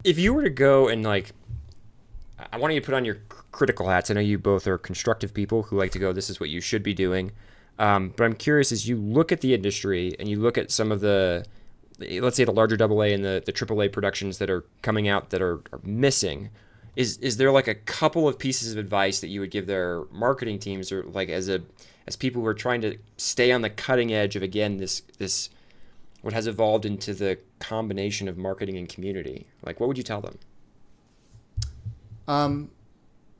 If you were to go and like, I want you to put on your critical hats. I know you both are constructive people who like to go, this is what you should be doing. But I'm curious, as you look at the industry and you look at some of the, let's say the larger AA and the AAA productions that are coming out that are missing, is there like a couple of pieces of advice that you would give their marketing teams, or like as people who are trying to stay on the cutting edge of, again, this what has evolved into the combination of marketing and community? Like, what would you tell them?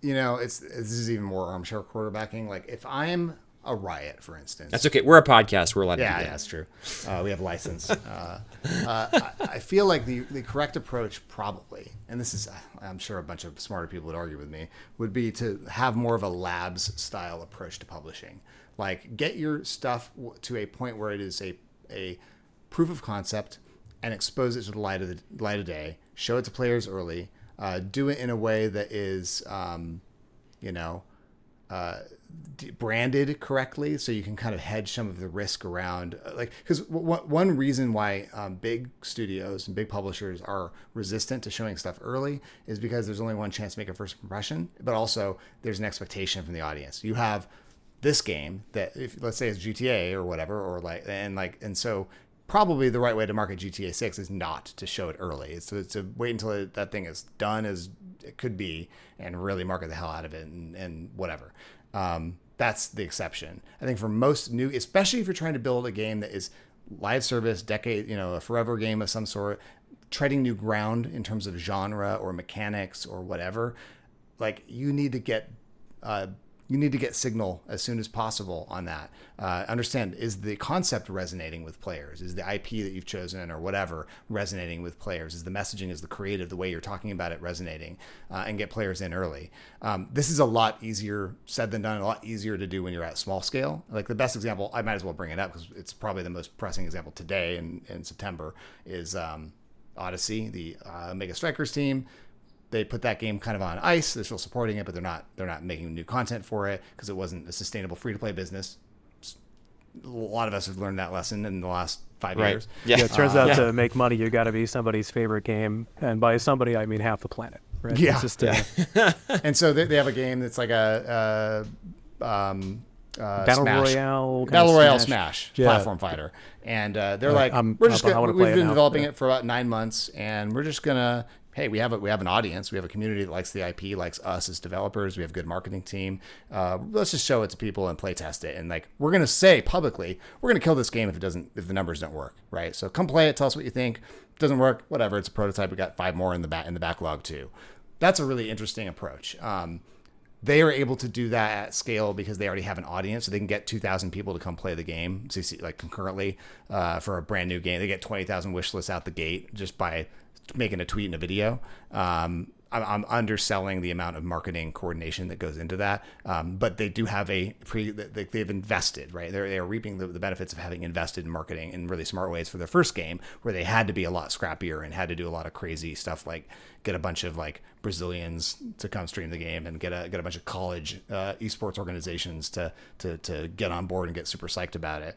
This is even more armchair quarterbacking. Like, if I'm a Riot, for instance. That's okay. We're a podcast. We're allowed to do that. Yeah, that's true. We have license. I feel like the correct approach probably, and this is, I'm sure a bunch of smarter people would argue with me, would be to have more of a labs style approach to publishing. Like, get your stuff to a point where it is a proof of concept and expose it to the light of day. Show it to players early. Do it in a way that is, branded correctly, so you can kind of hedge some of the risk around, like, because one reason why big studios and big publishers are resistant to showing stuff early is because there's only one chance to make a first impression, but also there's an expectation from the audience. You have this game that, if let's say it's GTA or whatever, or and so probably the right way to market GTA 6 is not to show it early. It's to wait until that thing is done as it could be and really market the hell out of it and whatever. That's the exception. I think for most new, especially if you're trying to build a game that is live service, a forever game of some sort, treading new ground in terms of genre or mechanics or whatever, like you need to get signal as soon as possible on that. Understand, is the concept resonating with players? Is the IP that you've chosen or whatever resonating with players? Is the messaging, is the creative, the way you're talking about it resonating? And get players in early. This is a lot easier said than done, a lot easier to do when you're at small scale. Like the best example, I might as well bring it up because it's probably the most pressing example today in September, is Odyssey, the Omega Strikers team. They put that game kind of on ice. They're still supporting it, but they're not making new content for it because it wasn't a sustainable free-to-play business. A lot of us have learned that lesson in the last 5 years. Yeah, it turns out to make money, you got to be somebody's favorite game, and by somebody I mean half the planet. Right? Yeah, it's just, and so they have a game that's like a battle royale smash platform fighter, and they're like, we've been developing it for about 9 months, and we're just gonna. Hey, we have an audience. We have a community that likes the IP, likes us as developers. We have a good marketing team. Let's just show it to people and play test it. And like, we're going to say publicly, we're going to kill this game if the numbers don't work. Right. So come play it. Tell us what you think. If it doesn't work, whatever. It's a prototype. We got 5 more in the backlog too. That's a really interesting approach. They are able to do that at scale because they already have an audience, so they can get 2,000 people to come play the game, like concurrently, for a brand new game. They get 20,000 wish lists out the gate just by making a tweet and a video. I'm underselling the amount of marketing coordination that goes into that, but they do have they've invested, right? They are reaping the benefits of having invested in marketing in really smart ways for their first game, where they had to be a lot scrappier and had to do a lot of crazy stuff, like get a bunch of like Brazilians to come stream the game and get a bunch of college esports organizations to get on board and get super psyched about it.